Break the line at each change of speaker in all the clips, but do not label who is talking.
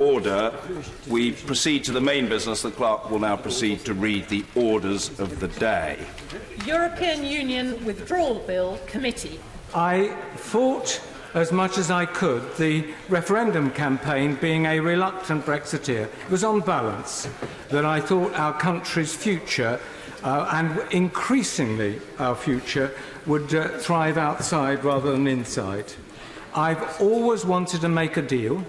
Order. We proceed to the main business. The clerk will now proceed to read the orders of the day.
European Union Withdrawal Bill Committee.
I fought as much as I could the referendum campaign, being a reluctant Brexiteer. It was on balance that I thought our country's future, and increasingly our future, would thrive outside rather than inside. I've always wanted to make a deal,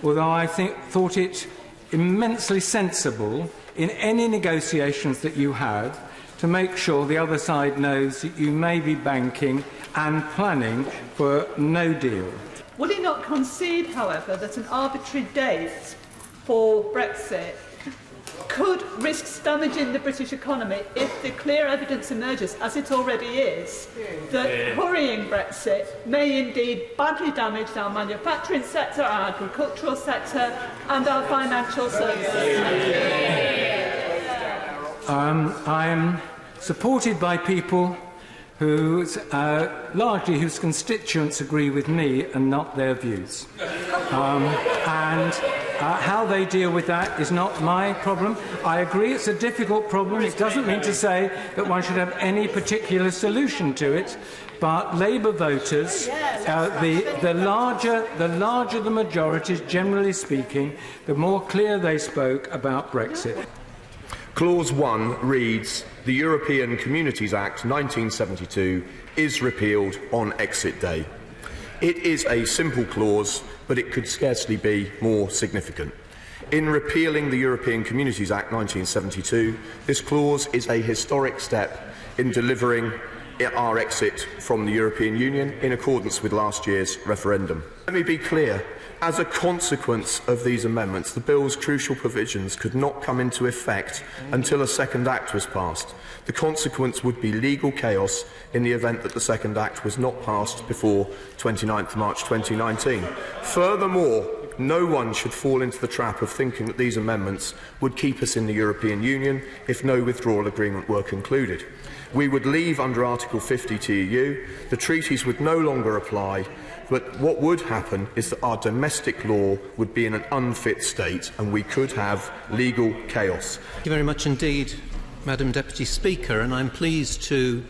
although I thought it immensely sensible in any negotiations that you have to make sure the other side knows that you may be banking and planning for no deal.
Would he not concede, however, that an arbitrary date for Brexit could risk damaging the British economy if the clear evidence emerges, as it already is, that hurrying Brexit may indeed badly damage our manufacturing sector, our agricultural sector and our financial services?
I am supported by people largely whose constituents agree with me and not their views. How they deal with that is not my problem. I agree it's a difficult problem. It doesn't mean to say that one should have any particular solution to it. But Labour voters, the larger the majorities, generally speaking, the more clear they spoke about Brexit.
Clause 1 reads, "The European Communities Act 1972 is repealed on exit day." It is a simple clause, but it could scarcely be more significant. In repealing the European Communities Act 1972, this clause is a historic step in delivering our exit from the European Union in accordance with last year's referendum. Let me be clear. As a consequence of these amendments, the bill's crucial provisions could not come into effect until a second act was passed. The consequence would be legal chaos in the event that the second act was not passed before 29th March 2019. Furthermore, no one should fall into the trap of thinking that these amendments would keep us in the European Union if no withdrawal agreement were concluded. We would leave under Article 50 TEU, the treaties would no longer apply, but what would happen is that our domestic law would be in an unfit state and we could have legal chaos.
Thank you very much indeed, Madam Deputy Speaker, and I'm pleased to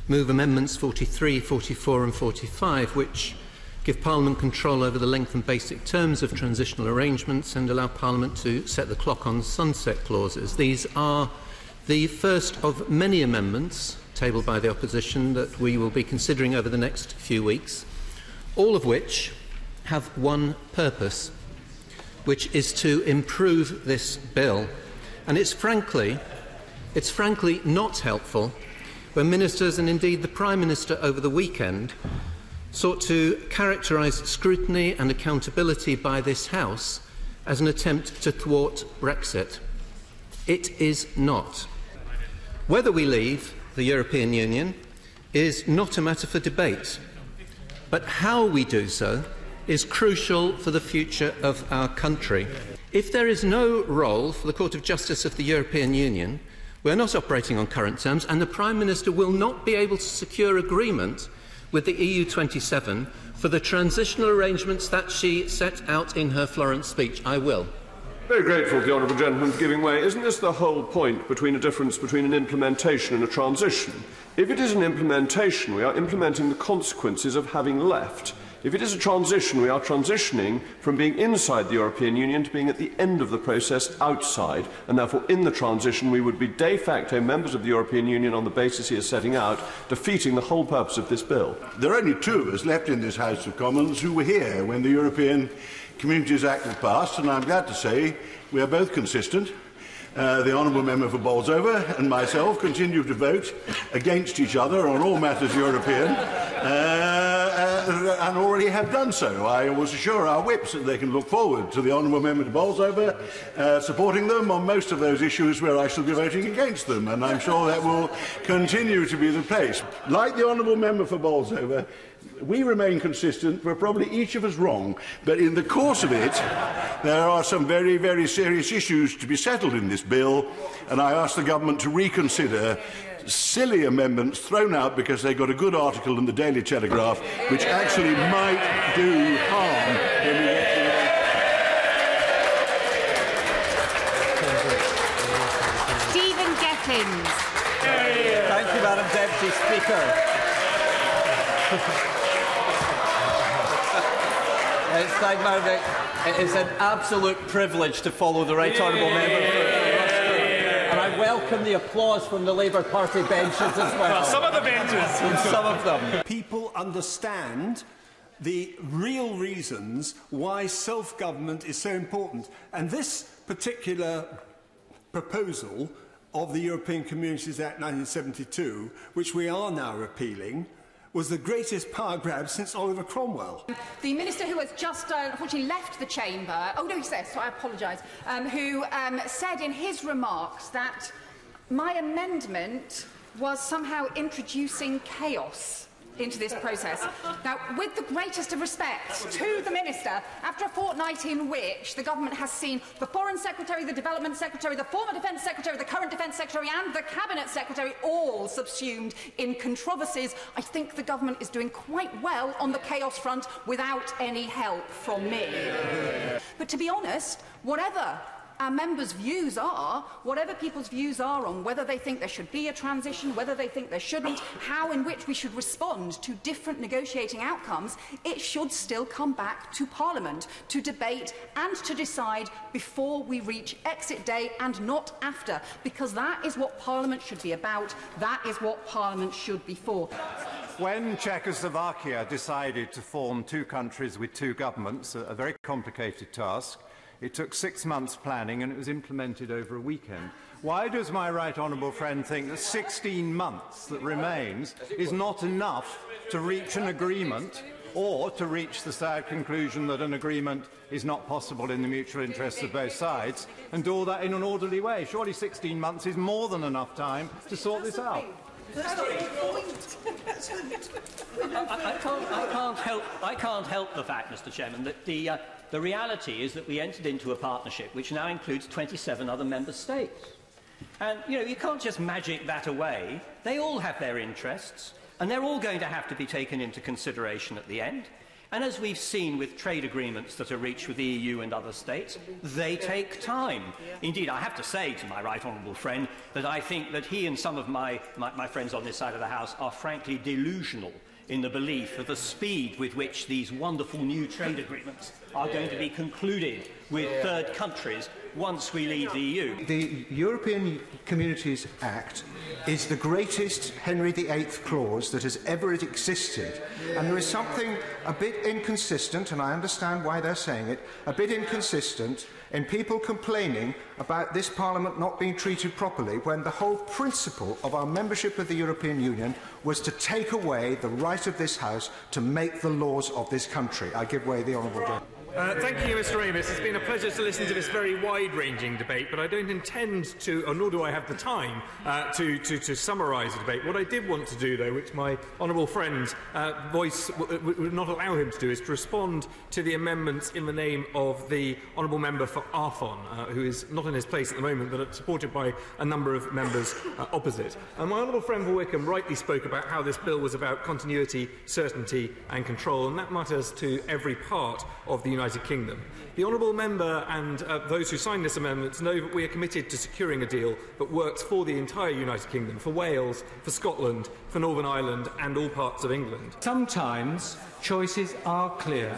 move Amendments 43, 44 and 45, which give Parliament control over the length and basic terms of transitional arrangements and allow Parliament to set the clock on sunset clauses. These are the first of many amendments tabled by the opposition that we will be considering over the next few weeks, all of which have one purpose, which is to improve this bill. And it's frankly not helpful when ministers, and indeed the Prime Minister over the weekend, sought to characterise scrutiny and accountability by this House as an attempt to thwart Brexit. It is not. Whether we leave the European Union is not a matter for debate, but how we do so is crucial for the future of our country. If there is no role for the Court of Justice of the European Union, we are not operating on current terms, and the Prime Minister will not be able to secure agreement with the EU27 for the transitional arrangements that she set out in her Florence speech. I will.
Very grateful to the honourable gentleman for giving way. Isn't this the whole point between a difference between an implementation and a transition? If it is an implementation, we are implementing the consequences of having left. If it is a transition, we are transitioning from being inside the European Union to being at the end of the process outside, and therefore in the transition we would be de facto members of the European Union on the basis he is setting out, defeating the whole purpose of this bill.
There are only two of us left in this House of Commons who were here when the European Communities Act was passed, and I'm glad to say we are both consistent. The Honourable Member for Bolsover and myself continue to vote against each other on all matters European, and already have done so. I will assure our whips that they can look forward to the Honourable Member for Bolsover supporting them on most of those issues where I shall be voting against them, and I'm sure that will continue to be the case. Like the Honourable Member for Bolsover, we remain consistent. We're probably each of us wrong, but in the course of it, there are some very, very serious issues to be settled in this bill, and I ask the government to reconsider silly amendments thrown out because they got a good article in the Daily Telegraph, which actually might do harm when we get to the
Watkins.
Thank you, Madam Deputy Speaker. It is an absolute privilege to follow the Right Honourable Member. And I welcome the applause from the Labour Party benches as well.
Well, some of the benches.
Some of them.
People understand the real reasons why self-government is so important. And this particular proposal of the European Communities Act 1972, which we are now repealing, was the greatest power grab since Oliver Cromwell.
The Minister who has just unfortunately left the chamber, oh no, he says, so I apologise, who said in his remarks that my amendment was somehow introducing chaos into this process. Now, with the greatest of respect to the Minister, after a fortnight in which the government has seen the Foreign Secretary, the Development Secretary, the former Defence Secretary, the current Defence Secretary and the Cabinet Secretary all subsumed in controversies, I think the government is doing quite well on the chaos front without any help from me. But to be honest, whatever our members' views are, whatever people's views are on whether they think there should be a transition, whether they think there shouldn't, how in which we should respond to different negotiating outcomes, it should still come back to Parliament to debate and to decide before we reach exit day and not after, because that is what Parliament should be about, that is what Parliament should be for.
When Czechoslovakia decided to form two countries with two governments, a very complicated task, it took 6 months planning and it was implemented over a weekend. Why does my right honourable friend think that 16 months that remains is not enough to reach an agreement or to reach the sad conclusion that an agreement is not possible in the mutual interests of both sides and do all that in an orderly way? Surely 16 months is more than enough time to sort this out.
I can't help the fact, Mr. Chairman, that the reality is that we entered into a partnership which now includes 27 other member states. And, you can't just magic that away. They all have their interests, and they're all going to have to be taken into consideration at the end. And as we've seen with trade agreements that are reached with the EU and other states, they take time. Indeed, I have to say to my right honourable friend that I think that he and some of my friends on this side of the House are frankly delusional in the belief of the speed with which these wonderful new trade agreements are going to be concluded with third countries once we leave the EU.
The European Communities Act is the greatest Henry VIII clause that has ever existed. And there is something a bit inconsistent, and I understand why they're saying it, a bit inconsistent in people complaining about this Parliament not being treated properly when the whole principle of our membership of the European Union was to take away the right of this House to make the laws of this country. I give way the honourable gentleman.
Thank you, Mr. Amos. It's been a pleasure to listen to this very wide-ranging debate, but I don't intend to, or nor do I have the time, to summarise the debate. What I did want to do, though, which my honourable friend's voice would not allow him to do, is to respond to the amendments in the name of the honourable member for Arfon, who is not in his place at the moment, but supported by a number of members opposite. And my honourable friend for Wickham rightly spoke about how this bill was about continuity, certainty and control, and that matters to every part of the United Kingdom. The honourable member and those who signed this amendment know that we are committed to securing a deal that works for the entire United Kingdom, for Wales, for Scotland, for Northern Ireland and all parts of England.
Sometimes choices are clear.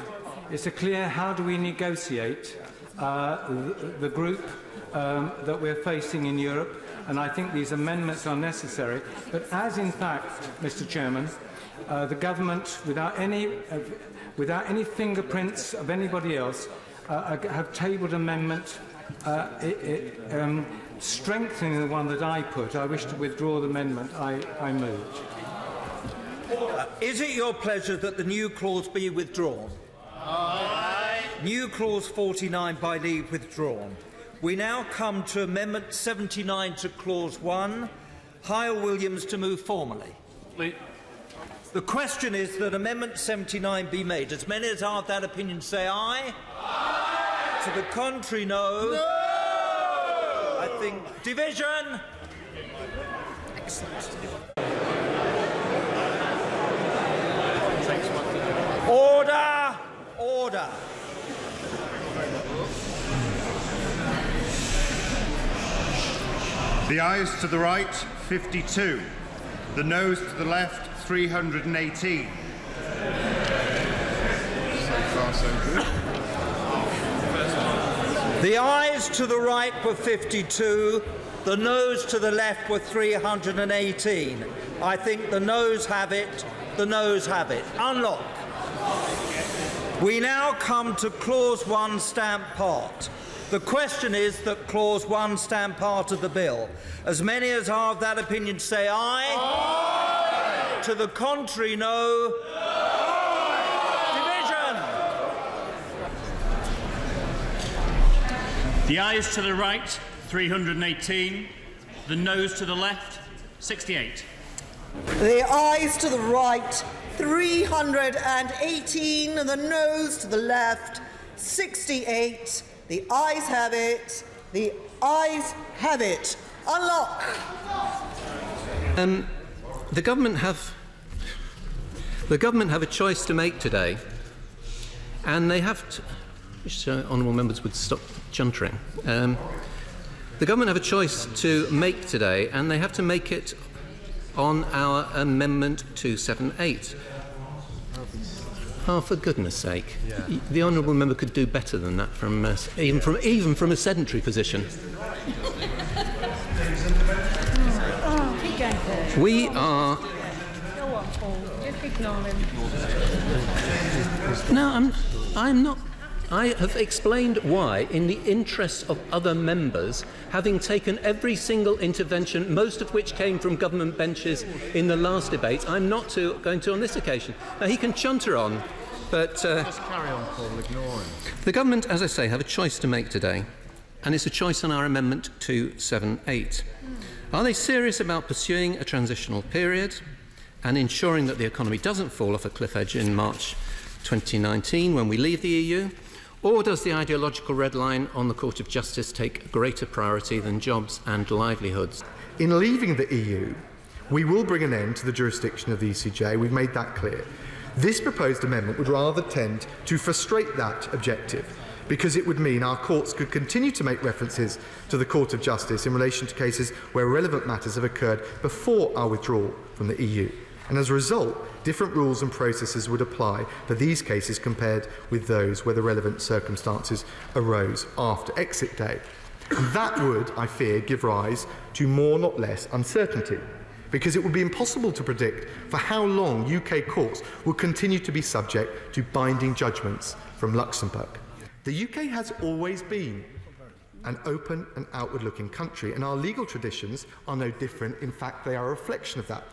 It's clear how do we negotiate the group that we're facing in Europe, and I think these amendments are necessary. But as in fact, Mr. Chairman, the government, without any fingerprints of anybody else, have tabled amendment strengthening the one that I put. I wish to withdraw the amendment I moved.
Is it your pleasure that the new clause be withdrawn? Aye. New clause 49 by leave withdrawn. We now come to Amendment 79 to clause 1. Hyle-Williams to move formally. The question is that Amendment 79 be made. As many as are of that opinion say aye. Aye. To the contrary, no. No! I think division. Excellent. Order! Order!
The ayes to the right, 52. The noes to the left, 318. So far, so good.
The ayes to the right were 52. The noes to the left were 318. I think the noes have it. The noes have it. Unlock. We now come to Clause 1, Stamp Part. The question is that Clause 1 stand part of the bill. As many as are of that opinion say aye. Aye. To the contrary, no.
Division. The ayes to the right, 318. The noes to the left, 68.
The ayes to the right, 318. And the noes to the left, 68. The ayes have it. The ayes have it. Unlock.
The government have a choice to make today, and they have to. Wish honourable members would stop chuntering. The government have a choice to make today, and they have to make it on our Amendment 278. Oh, for goodness sake! Yeah. The honourable member could do better than that, even from a sedentary position. We are.
Go on, Paul. Just ignore him.
No, I'm not. I have explained why, in the interests of other members, having taken every single intervention, most of which came from government benches in the last debate, I'm not going to on this occasion. Now, he can chunter on, but...
Just carry on, Paul, ignore him.
The government, as I say, have a choice to make today, and it's a choice on our Amendment 278. Are they serious about pursuing a transitional period and ensuring that the economy doesn't fall off a cliff edge in March 2019 when we leave the EU? Or does the ideological red line on the Court of Justice take greater priority than jobs and livelihoods?
In leaving the EU, we will bring an end to the jurisdiction of the ECJ. We've made that clear. This proposed amendment would rather tend to frustrate that objective, because it would mean our courts could continue to make references to the Court of Justice in relation to cases where relevant matters have occurred before our withdrawal from the EU. And as a result, different rules and processes would apply for these cases compared with those where the relevant circumstances arose after exit day. And that would, I fear, give rise to more, not less, uncertainty, because it would be impossible to predict for how long UK courts will continue to be subject to binding judgments from Luxembourg. The UK has always been an open and outward-looking country, and our legal traditions are no different. In fact, they are a reflection of that.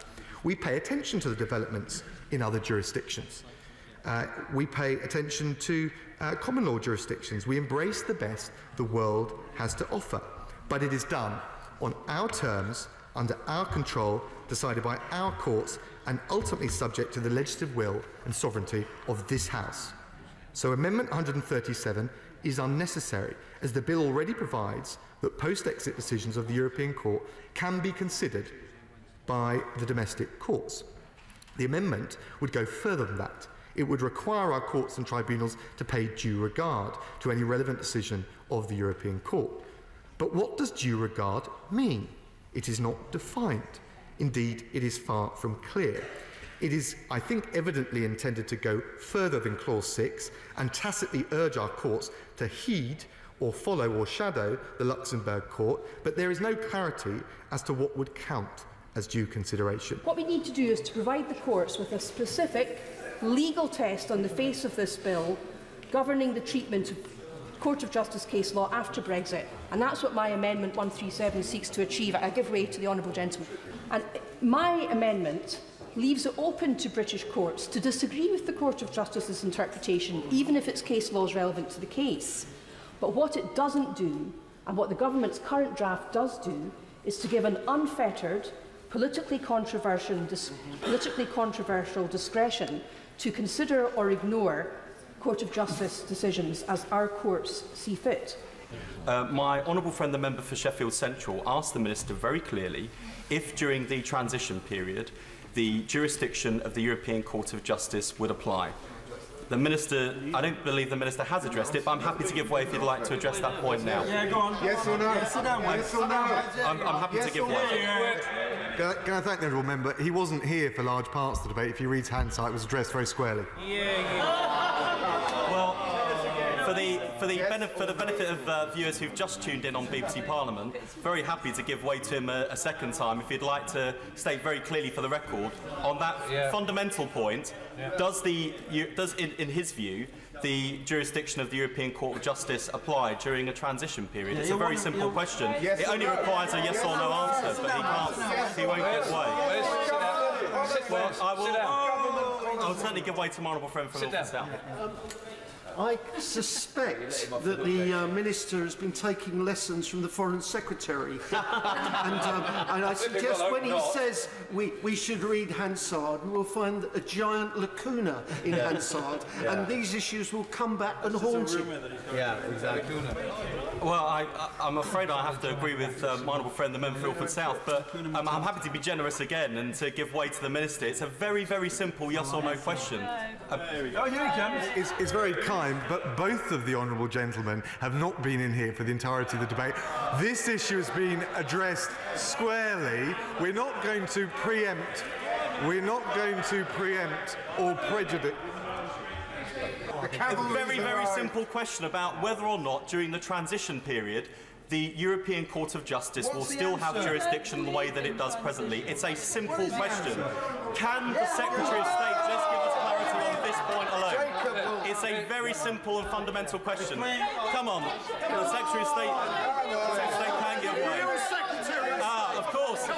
We pay attention to the developments in other jurisdictions. We pay attention to common law jurisdictions. We embrace the best the world has to offer. But it is done on our terms, under our control, decided by our courts, and ultimately subject to the legislative will and sovereignty of this House. So Amendment 137 is unnecessary, as the bill already provides that post-exit decisions of the European Court can be considered by the domestic courts. The amendment would go further than that. It would require our courts and tribunals to pay due regard to any relevant decision of the European Court. But what does due regard mean? It is not defined. Indeed, it is far from clear. It is, I think, evidently intended to go further than Clause 6 and tacitly urge our courts to heed or follow or shadow the Luxembourg Court, but there is no clarity as to what would count as due consideration.
What we need to do is to provide the courts with a specific legal test on the face of this bill governing the treatment of Court of Justice case law after Brexit, and that's what my Amendment 137 seeks to achieve. I give way to the honourable gentleman. And my amendment leaves it open to British courts to disagree with the Court of Justice's interpretation, even if its case law is relevant to the case. But what it doesn't do, and what the government's current draft does do, is to give an unfettered, politically controversial discretion to consider or ignore Court of Justice decisions as our courts see fit.
My honourable friend, the member for Sheffield Central, asked the Minister very clearly if during the transition period the jurisdiction of the European Court of Justice would apply. The Minister, I don't believe the Minister has addressed it, but I'm happy to give way if you'd like to address that point now.
Yeah, go on.
Yes or no?
Sit down, mate.
Yes or no?
I'm happy to give way.
Can I thank the honourable member? He wasn't here for large parts of the debate. If you read Hansard, it was addressed very squarely.
Well, for the benefit of viewers who've just tuned in on BBC Parliament, very happy to give way to him a second time if he'd like to state very clearly for the record on that fundamental point. Does in his view the jurisdiction of the European Court of Justice apply during a transition period? It's a very simple question.
Yes
it only requires a yes or no answer, but he won't give way. Well, I will certainly give way to my honourable friend from North South.
I suspect that the Minister has been taking lessons from the Foreign Secretary. and I suggest when he says we should read Hansard, we'll find a giant lacuna in Hansard, and these issues will come back and haunt him.
Yeah, exactly. Well, I'm afraid I have to agree with my honourable friend, the member for Ilford South, but I'm happy to be generous again and to give way to the Minister. It's a very, very simple yes or no question.
Oh, here he comes.
It's very kind, but both of the honourable gentlemen have not been in here for the entirety of the debate. This issue has been addressed squarely. We're not going to preempt. We're not going to preempt or prejudice.
A very, very simple question about whether or not during the transition period the European Court of Justice will still have jurisdiction the way that it does presently. It's a simple question. Can the Secretary of State just give us clarity on this point alone? It's a very simple and fundamental question. Come on, the Secretary of State can give way. Of course.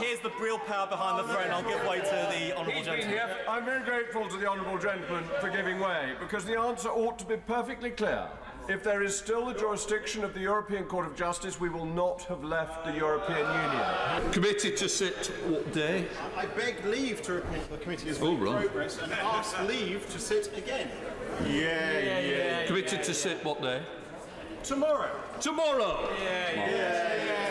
Here's the real power behind the throne. I'll give way to the honourable gentleman.
I'm very grateful to the honourable gentleman for giving way, because the answer ought to be perfectly clear. If there is still the jurisdiction of the European Court of Justice, we will not have left the European Union.
Committee to sit what day?
I beg leave to report the committee is in progress and ask leave to sit again.
Committee to sit what day?
Tomorrow.
Tomorrow?
Yeah.